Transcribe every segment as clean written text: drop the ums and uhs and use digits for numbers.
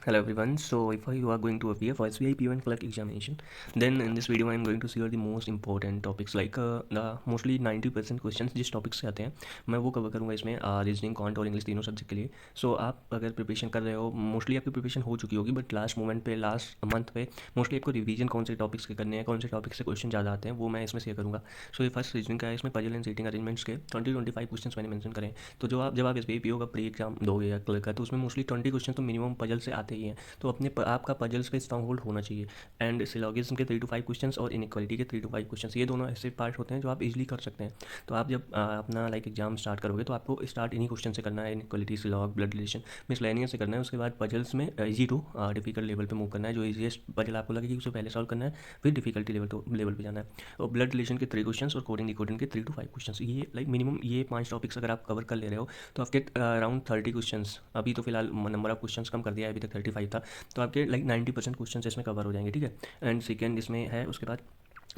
Hello everyone. So if you are going to appear for SBI PO and clerk examination, then in this video I am going to share the most important topics like the mostly 90% questions जिस topic से आते हैं मैं वो cover करूँगा इसमें reasoning can't और English तीनों सब्जेक्ट के लिए। सो आप अगर प्रिपरेशन कर रहे हो मोस्टली आपकी प्रिपरेशन हो चुकी होगी बट लास्ट मोमेंट पे लास्ट मंथ पे मोस्टली आपको रिवीजन कौन से टॉपिक्स के करने हैं कौन से टॉपिक से क्वेश्चन ज़्यादा आते हैं वो मैं इसमें शेयर करूँगा। सो ये फर्स्ट रीजनिंग का है, इसमें पजल एंड सीटिंग अरेंजमेंट्स के 20-25 क्वेश्चन मैंने मेंशन करें। तो जब आप SBI PO का प्री एग्जाम दोगे या क्लर्क का तो उसमें मोस्टली 20 क्वेश्चन तो मिनिमम पजल से आते ही हैं। तो आपका पजल्स पे स्ट्रांग होल्ड होना चाहिए। एंड सिलोगिज्म के 3 to 5 क्वेश्चंस और इनइक्वालिटी के 3 to 5 क्वेश्चंस, ये दोनों ऐसे पार्ट होते हैं जो आप इजीली कर सकते हैं। तो आप जब अपना एग्जाम स्टार्ट करोगे तो आपको स्टार्ट इन्हीं क्वेश्चन से करना है, इनइक्वालिटी, सिलॉग, ब्लड रिलेशन, मिसलेनियस से करना है। उसके बाद पजल्स में ईजी टू डिफिकल्ट लेवल पे मूव करना है। जो ईजीएस्ट पजल आपको लगेगी उसे पहले सॉल्व करना है, फिर डिफिकल्टी लेवल पे जाना है। और ब्लड रिलेशन के 3 क्वेश्चंस और कोडिंग डिकोडिंग के 3 to 5 क्वेश्चंस, ये मिनिमम ये 5 टॉपिक्स अगर आप कवर कर ले रहे हो तो आपके अराउंड 30 क्वेश्चंस, अभी तो फिलहाल नंबर ऑफ क्वेश्चंस कम कर दिया है, अभी तक 35 था। तो आपके 90% क्वेश्चन इसमें कवर हो जाएंगे, ठीक है। एंड सेकेंड इसमें है उसके बाद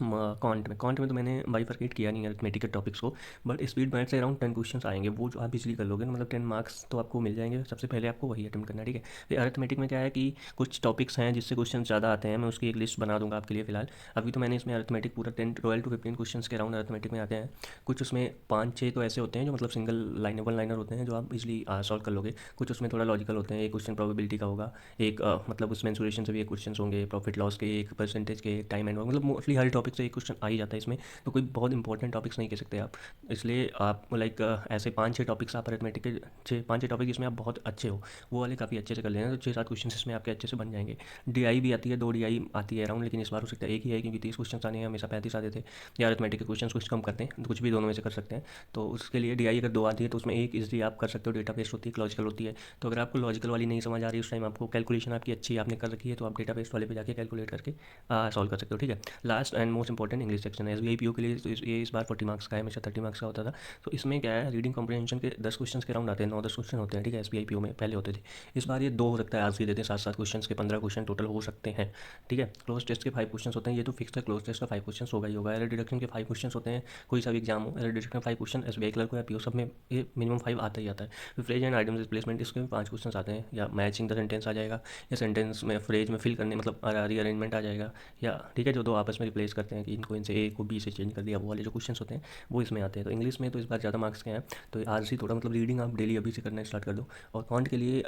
कॉन्ट में तो मैंने बाइफरकेट किया नहीं अरिथमेटिक के टॉपिक्स को, बट स्पीड मैथ से अराउंड 10 क्वेश्चन आएंगे, वो जो आप इजीली कर लोगे ना, मतलब 10 मार्क्स तो आपको मिल जाएंगे। सबसे पहले आपको वही अटेम्प्ट करना है, ठीक है। फिर अरिथमेटिक में क्या है कि कुछ टॉपिक्स हैं जिससे क्वेश्चन ज़्यादा आते हैं, मैं उसकी एक लिस्ट बना दूंगा आपके लिए फिलहाल। अभी तो मैंने इसमें अरिथमेटिक पूरा 12 to 15 क्वेश्चन के अराउंड अरिथमेटिक में आते हैं। कुछ उसमें 5-6 तो ऐसे होते हैं जो मतलब सिंगल लाइन वन लाइनर होते हैं जो आप इजीली सॉल्व कर लोगे। कुछ उसमें थोड़ा लॉजिकल होते हैं, एक क्वेश्चन प्रोबेबिलिटी का होगा, एक मतलब उसमें मेंसुरेशन से भी एक क्वेश्चन होंगे, प्रॉफिट लॉस के, एक परसेंटेज के, टाइम एंड, मतलब मोस्टली हर टॉपिक से एक क्वेश्चन आ ही जाता है इसमें। तो कोई बहुत इंपॉर्टेंट टॉपिक्स नहीं कह सकते आप। इसलिए आप ऐसे 5-6 टॉपिक्स आप अरिथमेटिक के 6-5-6 टॉपिक जिसमें आप बहुत अच्छे हो वो वाले काफ़ी अच्छे से कर लेना, तो 6-7 क्वेश्चन इसमें आपके अच्छे से बन जाएंगे। DI भी आती है, 2 DI आती है अराउंड, लेकिन इस बार हो सकता है एक ही है क्योंकि 30 क्वेश्चन आने हैं, हमेशा 35 आते थे। या अरिथमेटिक के क्वेश्चन कुछ कम करते हैं, तो कुछ भी दोनों में से कर सकते हैं। तो उसके लिए DI अगर 2 आती है तो उसमें एक इजली आप कर सकते हो, डेटा बेस्ड होती है, लॉजिकल होती है। तो अगर आपको लॉजिकल वाली नहीं समझ आ रही उस टाइम, आपको कैलकुलेशन आपकी अच्छी आपने कर रखी है, तो आप डेटा बेस्ड वाले पे जाके कैलकुलेट करके सॉल्व कर सकते हो, ठीक है। Last and most important English section है SBI PO के लिए। तो ये इस बार 40 मार्क्स का है, हमेशा 30 मार्क्स का होता था। तो इसमें क्या है, रीडिंग कॉम्प्रिहेंशन के 10 क्वेश्चन के राउंड आते हैं, 9-10 क्वेश्चन होते हैं, ठीक है। SBI PO में पहले होते थे, इस बार ये 2 हो सकता है, आज ही देते हैं 7-7 क्वेश्चन के, 15 क्वेश्चन टोटल हो सकते हैं, ठीक है। क्लोज टेस्ट के 5 क्वेश्चन होते हैं, ये तो फिक्स है, क्लोज टेस्ट का 5 क्वेश्चन होगा ही होगा। एरर डिडक्शन के 5 क्वेश्चन होते हैं, कोई सा भी एग्जाम हो, error deduction 5 question SBI clerk हो या PO सब में ये मिनिमम 5 आता ही आता है। फिर फ्रेज एंड आइटम्स रिप्लेसमेंट, इसके भी 5 क्वेश्चन आते हैं, या मैचिंग द सेंटेंस आ जाएगा, या सेंटेंस में फ्रेज में फिल करने मतलब रीअरेंजमेंट आ जाएगा, या ठीक है जो दो आपस में रिप्लेस करते हैं कि इनको इनसे A को B से चेंज कर दिया, वो वाले जो क्वेश्चन होते हैं वो इसमें आते हैं। तो इंग्लिश में तो इस बार ज़्यादा मार्क्स के हैं, तो आज ही थोड़ा मतलब रीडिंग आप डेली अभी से करना स्टार्ट कर दो। और कॉन्ट के लिए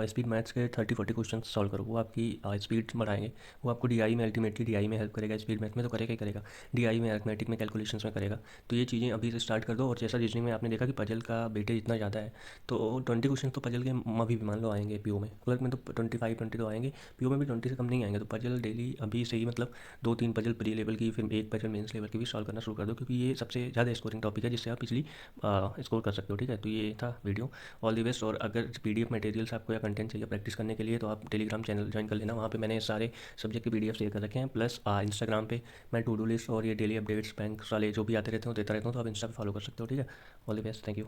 स्पीड मैथ्स के 30-40 क्वेश्चन सॉल्व करो, वो आपकी स्पीड बढ़ाएंगे। वो आपको DI में अल्टीमेटली DI में हेल्प करेगा, स्पीड मैथ में तो करेगा ही करेगा, DI में अरिथमेटिक में कैलकुलेशन में करेगा। तो ये चीज़ें अभी से स्टार्ट कर दो। और जैसा रीजनिंग में आपने देखा कि पजल का वेटेज इतना ज़्यादा है, तो 20 क्वेश्चन तो पजल के अभी भी मान लो आएंगे PO में, क्लर्क में तो 25-20 तो आएंगे, PO में भी 20 से कम नहीं आएंगे। तो पजल डेली अभी से ही मतलब 2-3 पजल प्री लेवल की, फिर एक पजल मेंस लेवल की भी सॉल्व करना शुरू कर दो, क्योंकि ये सबसे ज़्यादा स्कोरिंग टॉपिक है जिससे आप इजली स्कोर कर सकते हो, ठीक है। तो ये था वीडियो, ऑल द बेस्ट। और अगर PDF मटेरियल्स आपको या कंटेंट चाहिए प्रैक्टिस करने के लिए तो आप टेलीग्राम चैनल ज्वाइन कर लेना, वहाँ पे मैंने सारे सब्जेक्ट के PDF शेयर कर रखे हैं। प्लस इंस्टाग्राम पे मैं टू डू लिस्ट और ये डेली अपडेट्स बैंक वाले जो भी आते रहते हैं वो देता रहता हूँ, तो आप इंस्टा पे फॉलो कर सकते हो, ठीक है। All the best, thank you.